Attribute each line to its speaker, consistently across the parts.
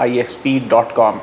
Speaker 1: ISP.com।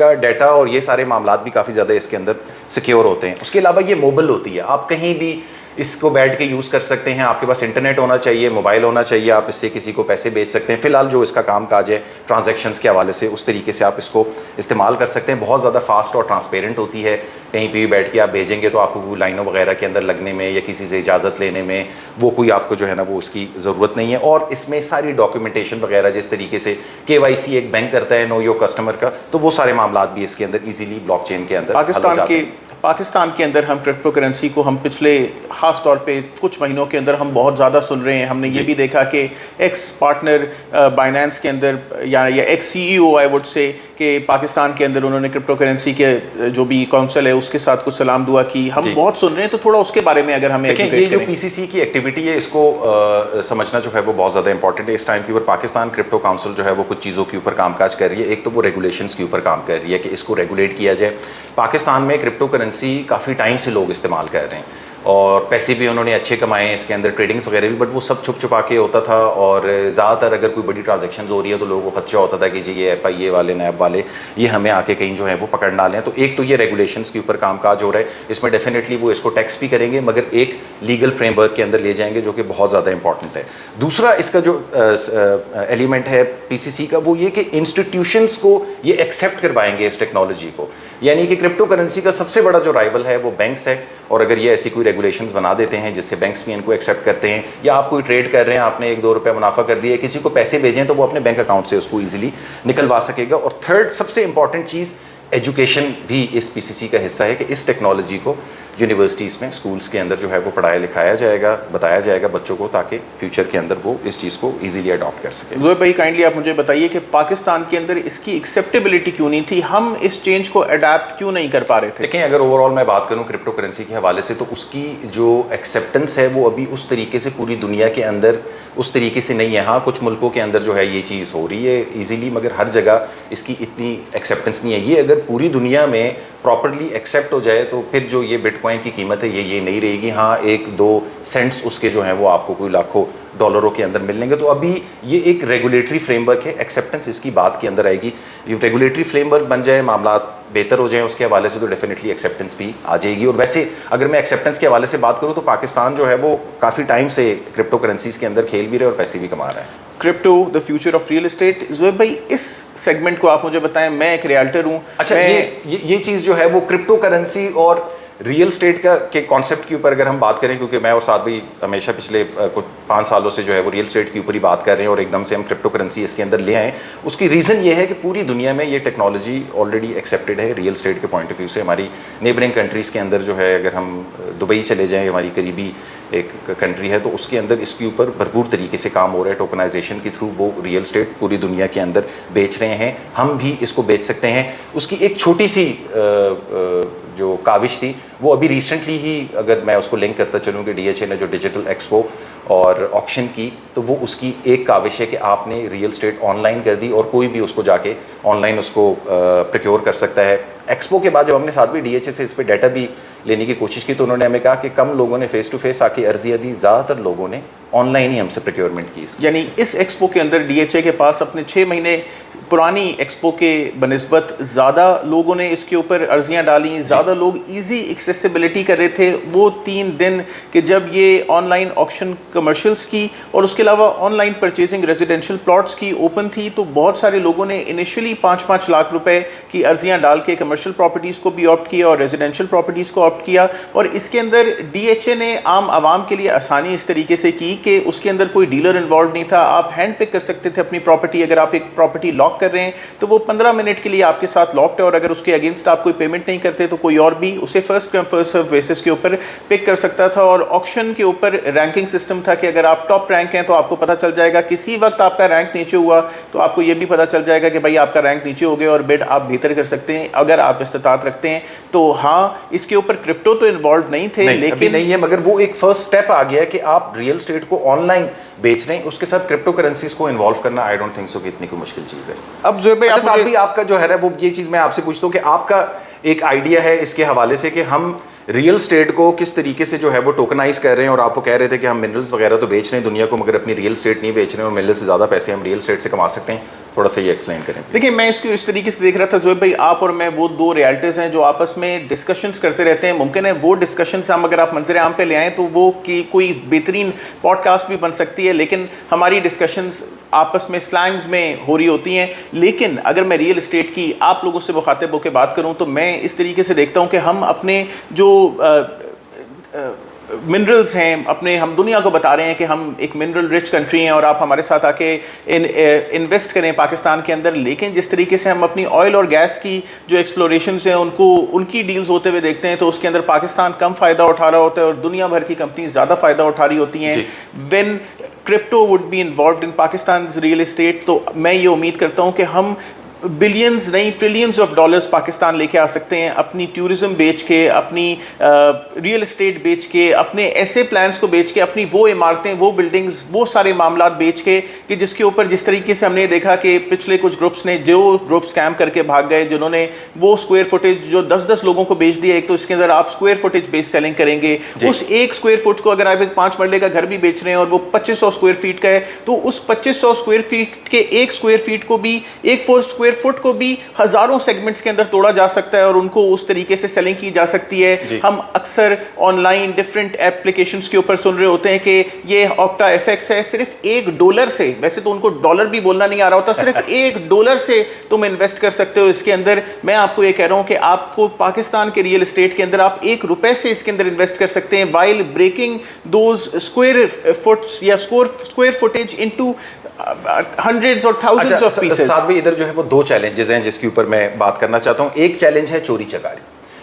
Speaker 2: کا ڈیٹا اور یہ سارے معاملات بھی کافی زیادہ اس کے اندر سیکیور ہوتے ہیں. اس کے علاوہ یہ موبل ہوتی ہے, آپ کہیں بھی اس کو بیٹھ کے یوز کر سکتے ہیں, آپ کے پاس انٹرنیٹ ہونا چاہیے, موبائل ہونا چاہیے, آپ اس سے کسی کو پیسے بھیج سکتے ہیں. فی الحال جو اس کا کام کاج ہے ٹرانزیکشنز کے حوالے سے اس طریقے سے آپ اس کو استعمال کر سکتے ہیں. بہت زیادہ فاسٹ اور ٹرانسپیرنٹ ہوتی ہے, کہیں پہ بھی بیٹھ کے آپ بھیجیں گے تو آپ کو لائنوں وغیرہ کے اندر لگنے میں یا کسی سے اجازت لینے میں وہ کوئی آپ کو جو ہے نا وہ اس کی ضرورت نہیں ہے. اور اس میں ساری ڈاکیومنٹیشن وغیرہ جس طریقے سے KYC ایک بینک کرتا ہے نو یور کسٹمر کا, تو وہ سارے معاملات بھی اس کے اندر ایزیلی بلاک چین کے اندر
Speaker 1: پاکستان کے اندر ہم کرپٹو کرنسی کو ہم پچھلے خاص طور پہ کچھ مہینوں کے اندر ہم بہت زیادہ سن رہے ہیں. ہم نے یہ بھی دیکھا کہ ایکس پارٹنر بائنانس کے اندر یا x CEO I would say کہ پاکستان کے اندر انہوں نے کرپٹو کرنسی کے جو بھی کونسل ہے اس کے ساتھ کچھ سلام دعا کی. ہم بہت سن رہے ہیں, تو تھوڑا اس کے بارے میں اگر ہمیں
Speaker 2: یہ جو PCC کی ایکٹیویٹی ہے اس کو سمجھنا جو ہے وہ بہت زیادہ امپورٹنٹ ہے. اس ٹائم کے اوپر پاکستان کرپٹو کاؤنسل جو ہے وہ کچھ چیزوں کے اوپر کام کاج کر رہی ہے. ایک تو وہ ریگولیشنز کے اوپر کام کر رہی ہے کہ اس کو ریگولیٹ کیا جائے. پاکستان میں کرپٹو کرنسی کافی ٹائم سے لوگ استعمال کر رہے ہیں اور پیسے بھی انہوں نے اچھے کمائے ہیں اس کے اندر, ٹریڈنگس وغیرہ بھی, بٹ وہ سب چھپ چھپا کے ہوتا تھا. اور زیادہ تر اگر کوئی بڑی ٹرانزیکشنز ہو رہی ہے تو لوگوں کو خدشہ ہوتا تھا کہ جی یہ FIA والے نیب والے یہ ہمیں آ کے کہیں جو ہے وہ پکڑ نہ لیں. تو ایک تو یہ ریگولیشنز کے اوپر کام کاج ہو رہا ہے, اس میں ڈیفینیٹلی وہ اس کو ٹیکس بھی کریں گے مگر ایک لیگل فریم ورک کے اندر لے جائیں گے جو کہ بہت زیادہ امپورٹنٹ ہے. دوسرا اس کا جو ایلیمنٹ ہے PCC کا وہ یہ کہ انسٹیٹیوشنز کو یہ ایکسیپٹ کروائیں گے اس ٹیکنالوجی کو. یعنی کہ کرپٹو کرنسی کا سب سے بڑا جو رائول ہے وہ بینکس ہے, اور اگر یہ ایسی کوئی ریگولیشنز بنا دیتے ہیں جس سے بینکس بھی ان کو ایکسیپٹ کرتے ہیں, یا آپ کوئی ٹریڈ کر رہے ہیں آپ نے 1-2 روپے منافع کر دیا, کسی کو پیسے بھیجیں تو وہ اپنے بینک اکاؤنٹ سے اس کو ایزیلی نکلوا سکے گا. اور تھرڈ سب سے امپورٹنٹ چیز ایجوکیشن بھی اس PCC کا حصہ ہے کہ اس ٹیکنالوجی کو یونیورسٹیز میں اسکولس کے اندر جو ہے وہ پڑھایا لکھایا جائے گا, بتایا جائے گا بچوں کو, تاکہ فیوچر کے اندر وہ اس چیز کو ایزیلی اڈاپٹ کر سکیں.
Speaker 1: زہیب بھائی کائنڈلی آپ مجھے بتائیے کہ پاکستان کے اندر اس کی ایکسیپٹیبلٹی کیوں نہیں تھی, ہم اس چینج کو اڈاپٹ کیوں نہیں کر پا رہے تھے؟
Speaker 2: دیکھیں اگر اوور آل میں بات کروں کرپٹو کرنسی کے حوالے سے تو اس کی جو ایکسیپٹنس ہے وہ ابھی اس طریقے سے پوری دنیا کے اندر اس طریقے سے نہیں ہے. ہاں کچھ ملکوں کے اندر جو ہے یہ چیز ہو رہی ہے ایزیلی, مگر ہر جگہ اس کی اتنی ایکسیپٹنس نہیں ہے. یہ اگر پوری دنیا میں پراپرلی ایکسیپٹ ہو جائے تو پھر جو یہ بٹ کوائن کی قیمت ہے یہ نہیں رہے گی. ہاں 1-2 سینٹس اس کے جو ہیں وہ آپ کو کوئی لاکھوں ڈالروں کے اندر ملیں گے. تو ابھی یہ ایک ریگولیٹری فریم ورک ہے, ایکسیپٹنس اس کی بات کے اندر آئے گی. یہ ریگولیٹری فریم ورک بن جائے, معاملات بہتر ہو جائیں اس کے حوالے سے, تو ڈیفینیٹلی ایکسیپٹنس بھی آ جائے گی. اور ویسے اگر میں ایکسیپٹنس کے حوالے سے بات کروں تو پاکستان جو ہے وہ کافی ٹائم سے کرپٹو کرنسیز کے اندر کھیل بھی رہے اور پیسے بھی کما رہا ہے.
Speaker 1: Crypto the future of real estate. Zohaib بھائی اس سیگمنٹ کو آپ مجھے بتائیں, میں ایک ریالٹر ہوں.
Speaker 2: اچھا یہ چیز جو ہے وہ کرپٹو کرنسی اور ریئل اسٹیٹ کے کانسیپٹ کے اوپر اگر ہم بات کریں, کیونکہ میں اور ساتھ بھی ہمیشہ پچھلے کچھ 5 سالوں سے جو ہے وہ ریئل اسٹیٹ کے اوپر ہی بات کر رہے ہیں اور ایک دم سے ہم کرپٹو کرنسی اس کے اندر لے آئیں. اس کی ریزن یہ ہے کہ پوری دنیا میں یہ ٹیکنالوجی آلریڈی ایکسیپٹیڈ ہے ریئل اسٹیٹ کے پوائنٹ آف ویو سے. ہماری نیبرنگ کنٹریز کے اندر جو ہے, اگر ہم دبئی چلے جائیں, ہماری قریبی ایک کنٹری ہے, تو اس کے اندر اس کے اوپر بھرپور طریقے سے کام ہو رہا ہے. ٹوکنائزیشن کے تھرو وہ ریئل اسٹیٹ پوری دنیا کے اندر بیچ رہے ہیں, ہم بھی اس کو بیچ سکتے ہیں. اس کی ایک چھوٹی سی جو کاوش تھی وہ ابھی ریسنٹلی ہی, اگر میں اس کو لنک کرتا چلوں کہ DHA نے جو ڈیجیٹل ایکسپو اور آکشن کی, تو وہ اس کی ایک کاوش ہے کہ آپ نے ریئل اسٹیٹ آن لائن کر دی اور کوئی بھی اس کو جا کے آن لائن اس کو پروکیور کر سکتا ہے. ایکسپو کے بعد جب ہم نے ساتھ بھی DHA سے اس پہ ڈیٹا بھی لینے کی کوشش کی تو انہوں نے ہمیں کہا کہ کم لوگوں نے فیس ٹو فیس آ کے عرضیاں دی, زیادہ تر لوگوں نے آن لائن ہی ہم سے پروکیورمنٹ کی.
Speaker 1: یعنی اس ایکسپو کے اندر DHA کے پاس اپنے 6 مہینے پرانی ایکسپو کے بنسبت زیادہ لوگوں نے اس کے اوپر عرضیاں ڈالیں, زیادہ لوگ ایزی ایکسیسیبلٹی کر رہے تھے. وہ 3 دن کہ جب یہ آن لائن آکشن کمرشلز کی اور اس کے علاوہ on line purchasing residential plots کی اوپن تھی, تو بہت سارے لوگوں نے انیشلی 5-5 لاکھ روپے کی عرضیاں ڈال کے کمرشل پراپرٹیز کو بھی آپٹ کیا اور ریزیڈینشیل پراپرٹیز کو آپٹ کیا. اور اس کے اندر DHA نے عام عوام کے لیے آسانی اس طریقے سے کی کہ اس کے اندر کوئی ڈیلر انوالو نہیں تھا. آپ ہینڈ پک کر سکتے تھے اپنی پراپرٹی. اگر آپ ایک پراپرٹی لاک کر رہے ہیں تو وہ 15 منٹ کے لیے آپ کے ساتھ لاکڈ ہے, اور اگر اس کے اگینسٹ آپ کوئی پیمنٹ نہیں کرتے تو کوئی اور بھی اسے first come first serve basis کے اوپر پک کر سکتا تھا. اور آکشن کے اوپر رینکنگ سسٹم تھا کہ اگر آپ ٹاپ رینک ہیں تو آپ کو پتہ چل جائے گا, کسی وقت آپ کا رینک نیچے ہوا تو آپ کو یہ بھی پتہ چل جائے گا کہ بھائی آپ کا رینک نیچے ہو گیا اور بڈ آپ بہتر کر سکتے ہیں اگر آپ استطاعت رکھتے ہیں. تو ہاں اس کے اوپر کرپٹو تو انوالو نہیں تھے, لیکن
Speaker 2: نہیں ہے, مگر وہ ایک فرسٹ سٹیپ آ گیا کہ آپ ریئل اسٹیٹ کو آن لائن بیچ رہے ہیں, اس کے ساتھ کرپٹو کرنسیز کو انوالو کرنا آئی ڈونٹ تھنک سو کہ اتنی کوئی مشکل چیز ہے.
Speaker 1: اب زہیب بھائی
Speaker 2: آپ کا جو ہے وہ یہ چیز میں آپ سے پوچھتا ہوں کہ آپ کا ایک آئیڈیا ہے اس کے حوالے سے کہ ہم ریئل اسٹیٹ کو کس طریقے سے جو ہے وہ ٹوکنائز کر رہے ہیں, اور آپ کو کہہ رہے تھے کہ ہم منرلز وغیرہ تو بیچ رہے ہیں دنیا کو مگر اپنی ریئل اسٹیٹ نہیں بیچ رہے ہیں, اور منرل سے زیادہ پیسے ہم ریئل اسٹیٹ سے کما سکتے ہیں. تھوڑا سا یہ ایکسپلین کریں.
Speaker 1: دیکھیں میں اس کو اس طریقے سے دیکھ رہا تھا زہیب بھائی, آپ اور میں وہ دو ریالٹیز ہیں جو آپس میں ڈسکشنز کرتے رہتے ہیں. ممکن ہے وہ ڈسکشنز ہم اگر آپ منظر عام پہ لے آئیں تو وہ کی کوئی بہترین پوڈ کاسٹ بھی بن سکتی ہے, لیکن ہماری ڈسکشنز آپس میں سلینگز میں ہو رہی ہوتی ہیں. لیکن اگر میں ریئل اسٹیٹ کی آپ لوگوں سے مخاطب ہو کے بات کروں تو میں اس طریقے سے دیکھتا ہوں کہ ہم اپنے جو منرلز ہیں اپنے, ہم دنیا کو بتا رہے ہیں کہ ہم ایک منرل رچ کنٹری ہیں اور آپ ہمارے ساتھ آ کے انویسٹ کریں پاکستان کے اندر. لیکن جس طریقے سے ہم اپنی آئل اور گیس کی جو ایکسپلوریشنز ہیں ان کی ڈیلز ہوتے ہوئے دیکھتے ہیں تو اس کے اندر پاکستان کم فائدہ اٹھا رہا ہوتا ہے اور دنیا بھر کی کمپنیز زیادہ فائدہ اٹھا رہی ہوتی ہیں. When crypto would be involved in Pakistan's real estate, تو میں یہ امید کرتا ہوں کہ ہم بلینز نہیں ٹریلینز آف ڈالرز پاکستان لے کے آ سکتے ہیں اپنی ٹیورزم بیچ کے, اپنی ریئل اسٹیٹ بیچ کے, اپنے ایسے پلانس کو بیچ کے, اپنی وہ عمارتیں, وہ بلڈنگز, وہ سارے معاملات بیچ کے کہ جس کے اوپر جس طریقے سے ہم نے دیکھا کہ پچھلے کچھ گروپس نے جو گروپ اسکیم کر کے بھاگ گئے, جنہوں نے وہ اسکوائر فٹیج جو 10-10 لوگوں کو بیچ دیا. ایک تو اس کے اندر آپ اسکوائر فٹیج بیس سیلنگ کریں گے, اس ایک اسکوائر فٹ کو اگر آپ ایک 5 مرلے کا گھر بھی بیچ رہے ہیں اور وہ 2500 اسکوائر فیٹ کا ہے تو اس 2500 اسکوائر فیٹ کے ایک اسکوائر فیٹ کو بھی, ایک 4 اسکوائر فٹ کو بھی ہزاروں سیگمنٹس کے اندر توڑا جا سکتا ہے اور ان کو اس طریقے سے سیلنگ کی جا سکتی ہے. ہم اکثر آن لائن ڈفرینٹ ایپلیکیشنز کے اوپر سن رہے ہوتے ہیں کہ یہ آکٹا ایف ایکس ہے, صرف $1 سے, ویسے تو ان کو ڈالر بھی بولنا نہیں آ رہا ہوتا, صرف $1 سے تم انویسٹ کر سکتے ہو اس کے اندر. میں آپ کو یہ کہہ رہا ہوں کہ آپ کو پاکستان کے ریئل اسٹیٹ کے اندر آپ $1 سے اس کے اندر انویسٹ کر سکتے ہیں while breaking those square feets یا اسکوائر فٹیج انٹو ہنڈریڈز اور تھاؤزنڈز آف پیسز.
Speaker 2: ساتھ بھی ادھر جو ہے وہ 2 چیلنجز ہیں جس کے اوپر میں بات کرنا چاہتا ہوں. ایک چیلنج ہے چوری چکاری.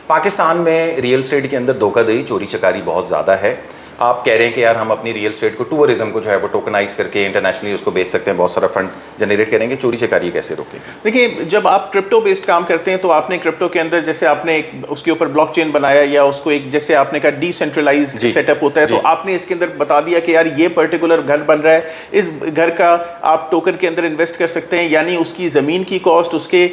Speaker 2: پاکستان میں ریئل اسٹیٹ کے اندر دھوکہ دہی, چوری چکاری بہت زیادہ ہے. آپ کہہ رہے ہیں کہ یار ہم اپنی ریئل اسٹیٹ کو, ٹورزم کو جو ہے وہ ٹوکنائز کر کے انٹرنیشنلی اس کو بیچ سکتے ہیں, بہت سارا فنڈ جنریٹ کریں گے, چوری چکاری کیسے روکیں؟
Speaker 1: دیکھیے جب آپ کرپٹو بیسڈ کام کرتے ہیں تو آپ نے کرپٹو کے اندر جیسے آپ نے ایک اس کے اوپر بلاک چین بنایا یا اس کو ایک جیسے آپ نے کہا ڈی سینٹرلائزڈ سیٹ اپ ہوتا ہے, تو آپ نے اس کے اندر بتا دیا کہ یار یہ پرٹیکولر گھر بن رہا ہے, اس گھر کا آپ ٹوکن کے اندر انویسٹ کر سکتے ہیں. یعنی اس کی زمین کی کاسٹ, اس کے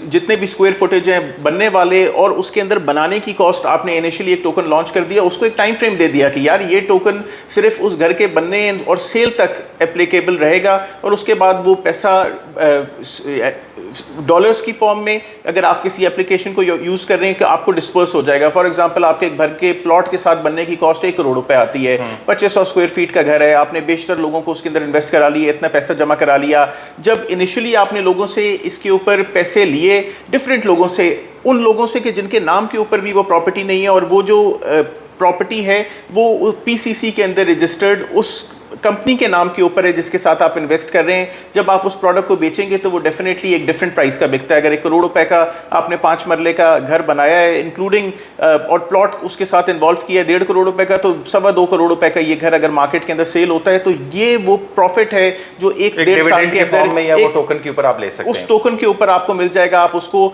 Speaker 1: جتنے بھی اسکوائر فٹیج ہیں بننے والے اور اس کے اندر بنانے کی کاسٹ, آپ نے انیشلی ایک ٹوکن لانچ کر دیا, اس کو ایک ٹائم فریم دے دیا کہ یار یہ ٹوکن صرف اس گھر کے بننے اور سیل تک اپلیکیبل رہے گا اور اس کے بعد وہ پیسہ ڈالرز کی فارم میں اگر آپ کسی اپلیکیشن کو یوز کر رہے ہیں کہ آپ کو ڈسپرس ہو جائے گا. فار ایگزامپل آپ کے گھر کے پلاٹ کے ساتھ بننے کی کاسٹ $1 کروڑ آتی ہے, 2500 اسکوائر فیٹ کا گھر ہے, آپ نے بیشتر لوگوں کو اس کے اندر انویسٹ کرا لیا, اتنا پیسہ جمع کرا لیا. جب انیشلی آپ نے لوگوں سے اس کے اوپر پیسے لیے, ڈفرینٹ لوگوں سے, ان لوگوں سے کہ جن کے نام کے اوپر بھی وہ پراپرٹی نہیں ہے اور وہ جو پراپرٹی ہے وہ PCC کے اندر رجسٹرڈ اس کمپنی کے نام کے اوپر ہے جس کے ساتھ آپ انویسٹ کر رہے ہیں. جب آپ اس پروڈکٹ کو بیچیں گے تو وہ ڈیفینیٹلی ایک ڈفرینٹ پرائز کا بکتا ہے. اگر $1 کروڑ کا آپ نے 5 مرلے کا گھر بنایا ہے انکلوڈنگ اور پلاٹ اس کے ساتھ انوالو کیا ہے $1.5 کروڑ کا, تو $2.25 کروڑ کا یہ گھر اگر مارکیٹ کے اندر سیل ہوتا ہے تو یہ وہ پروفٹ ہے جو ایک 1.5 سال کے اندر
Speaker 2: وہ ٹوکن کے اوپر آپ لے سکتے ہیں,
Speaker 1: اس ٹوکن کے اوپر آپ کو مل جائے گا. آپ اس کو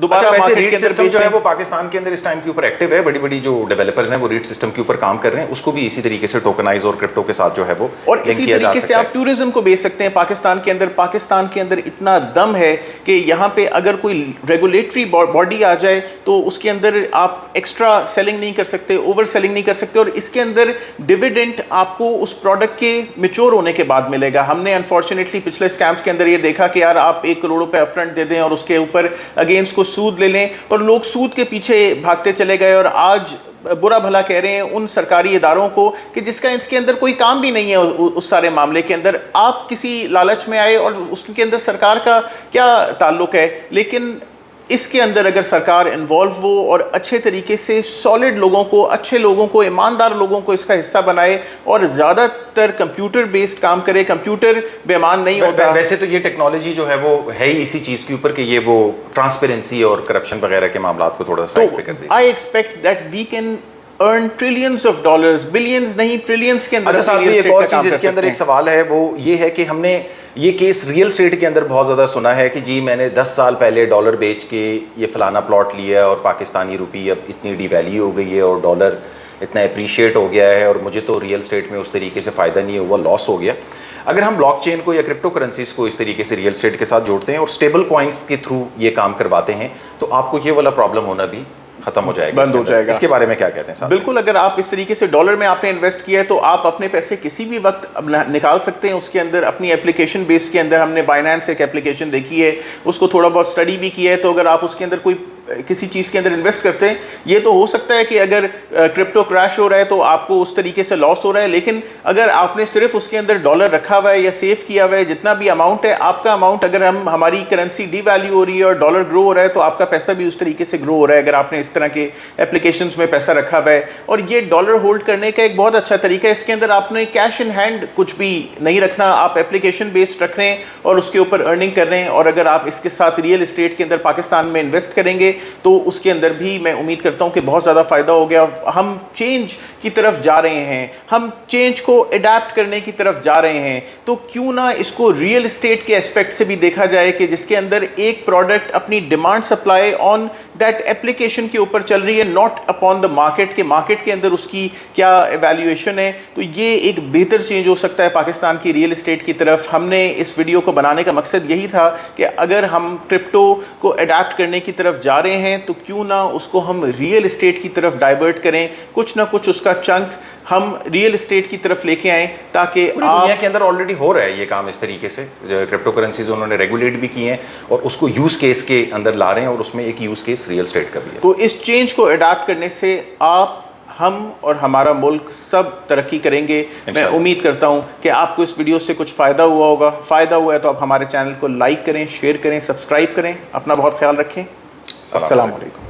Speaker 1: دوبارہ
Speaker 2: ویسے ریٹ سسٹم جو ہے وہ پاکستان کے اندر اس ٹائم کے اوپر ایکٹیو ہے, بڑی بڑی جو ڈیولپرز ہیں وہ ریٹ سسٹم کے اوپر کام کر رہے ہیں, اس کو بھی اسی طریقے سے ٹوکنائز اور کرپٹو کے ساتھ جو ہے وہ
Speaker 1: اور اسی طریقے سے آپ ٹورزم کو بیچ سکتے ہیں پاکستان کے اندر. پاکستان کے اندر اتنا دم ہے کہ یہاں پہ اگر کوئی ریگولیٹری باڈی آ جائے تو اس کے اندر آپ ایکسٹرا سیلنگ نہیں کر سکتے, اوور سیلنگ نہیں کر سکتے, اور اس کے اندر ڈیویڈنٹ آپ کو اس پروڈکٹ کے میچور ہونے کے بعد ملے گا. ہم نے انفارچونیٹلی پچھلے اسکیمس کے اندر یہ دیکھا کہ یار آپ $1 کروڑ اپ فرنٹ دے دیں اور اس کے اوپر اگینسٹ کو سود لے لیں, اور لوگ سود کے پیچھے بھاگتے چلے گئے اور آج برا بھلا کہہ رہے ہیں ان سرکاری اداروں کو کہ جس کا اس کے اندر کوئی کام بھی نہیں ہے اس سارے معاملے کے اندر. آپ کسی لالچ میں آئے اور اس کے اندر سرکار کا کیا تعلق ہے, لیکن اس کے اندر اگر سرکار انوالو ہو اور اچھے طریقے سے سالڈ لوگوں کو, اچھے لوگوں کو, ایماندار لوگوں کو اس کا حصہ بنائے اور زیادہ تر کمپیوٹر بیسڈ کام کرے. کمپیوٹر بے ایمان نہیں ہوتا.
Speaker 2: ویسے تو یہ ٹیکنالوجی جو ہے وہ ہے ہی اسی چیز کے اوپر کہ یہ وہ ٹرانسپیرنسی اور کرپشن وغیرہ کے معاملات کو تھوڑا سا کر دے.
Speaker 1: I expect that we can earn trillions of dollars, billions نہیں trillions کے اندر.
Speaker 2: ساتھ میں ایک اور چیز اس کے اندر ایک سوال ہے وہ یہ ہے کہ ہم نے یہ کیس ریئل اسٹیٹ کے اندر بہت زیادہ سنا ہے کہ جی میں نے 10 سال پہلے ڈالر بیچ کے یہ فلانا پلاٹ لیا اور پاکستانی روپی اب اتنی ڈی ویلیو ہو گئی ہے اور ڈالر اتنا اپریشیٹ ہو گیا ہے اور مجھے تو ریئل اسٹیٹ میں اس طریقے سے فائدہ نہیں ہوا, لاس ہو گیا. اگر ہم بلاک چین کو یا کرپٹو کرنسیز کو اس طریقے سے ریئل اسٹیٹ کے ساتھ جوڑتے ہیں اور اسٹیبل کوائنس کے تھرو یہ کام کرواتے ہیں تو آپ کو یہ والا پرابلم ہونا بھی ختم ہو جائے گا,
Speaker 1: بند ہو جائے گا.
Speaker 2: اس کے بارے میں کیا کہتے ہیں صاحب؟
Speaker 1: بالکل, اگر آپ اس طریقے سے ڈالر میں آپ نے انویسٹ کیا ہے تو آپ اپنے پیسے کسی بھی وقت نکال سکتے ہیں. اس کے اندر اپنی اپلیکیشن بیس کے اندر, ہم نے بائنانس ایک اپلیکیشن دیکھی ہے, اس کو تھوڑا بہت اسٹڈی بھی کیا ہے, تو اگر آپ اس کے اندر کوئی کسی چیز کے اندر انویسٹ کرتے ہیں, یہ تو ہو سکتا ہے کہ اگر کرپٹو کریش ہو رہا ہے تو آپ کو اس طریقے سے لاس ہو رہا ہے, لیکن اگر آپ نے صرف اس کے اندر ڈالر رکھا ہوا ہے یا سیو کیا ہوا ہے, جتنا بھی اماؤنٹ ہے آپ کا اماؤنٹ, اگر ہماری کرنسی ڈی ویلیو ہو رہی ہے اور ڈالر گرو ہو رہا ہے تو آپ کا پیسہ بھی اس طریقے سے گرو ہو رہا ہے, اگر آپ نے اس طرح کے اپلیکیشنز میں پیسہ رکھا ہوا ہے. اور یہ ڈالر ہولڈ کرنے کا ایک بہت اچھا طریقہ ہے. اس کے اندر آپ نے کیش ان ہینڈ کچھ بھی نہیں رکھنا, آپ اپلیکیشن بیسڈ رکھ رہے ہیں اور اس کے اوپر ارننگ کر رہے ہیں. اور اگر آپ اس کے ساتھ ریئل اسٹیٹ کے اندر پاکستان میں انویسٹ کریں گے تو اس کے اندر بھی میں امید کرتا ہوں کہ بہت زیادہ فائدہ ہو گیا. ہم چینج کی طرف جا رہے ہیں, ہم چینج کو اڈیپٹ کرنے کی طرف جا رہے ہیں, تو کیوں نہ اس کو ریئل اسٹیٹ کے اسپیکٹ سے بھی دیکھا جائے کہ جس کے اندر ایک پروڈکٹ اپنی demand supply on that application کے اوپر چل رہی ہے, ناٹ اپون دا مارکیٹ, کے مارکیٹ کے اندر اس کی کیا ایویلیویشن ہے. تو یہ ایک بہتر چینج ہو سکتا ہے پاکستان کی ریئل اسٹیٹ کی طرف. ہم نے اس ویڈیو کو بنانے کا مقصد یہی تھا کہ اگر ہم کرپٹو کو اڈیپٹ کرنے کی طرف جا رہے ہیں تو کیوں نہ اس کو ہم ریئل اسٹیٹ کی طرف ڈائیورٹ کریں, کچھ نہ کچھ اس کا چنک ہم ریئل اسٹیٹ کی طرف لے کے آئیں, تاکہ
Speaker 2: پوری دنیا کے اندر آلریڈی ہو رہا ہے یہ کام اس طریقے سے. کرپٹو کرنسیز انہوں نے ریگولیٹ بھی کی ہیں اور اس کو یوز کیس کے اندر لا رہے ہیں, اور اس میں ایک یوز کیس ریئل اسٹیٹ کا بھی ہے.
Speaker 1: تو اس چینج کو اڈاپٹ کرنے سے آپ, ہم اور ہمارا ملک سب ترقی کریں گے. میں امید کرتا ہوں کہ آپ کو اس ویڈیو سے کچھ فائدہ ہوا ہوگا. فائدہ ہوا ہے تو آپ ہمارے چینل کو لائک کریں, شیئر کریں, سبسکرائب کریں. اپنا بہت خیال رکھیں. السلام علیکم.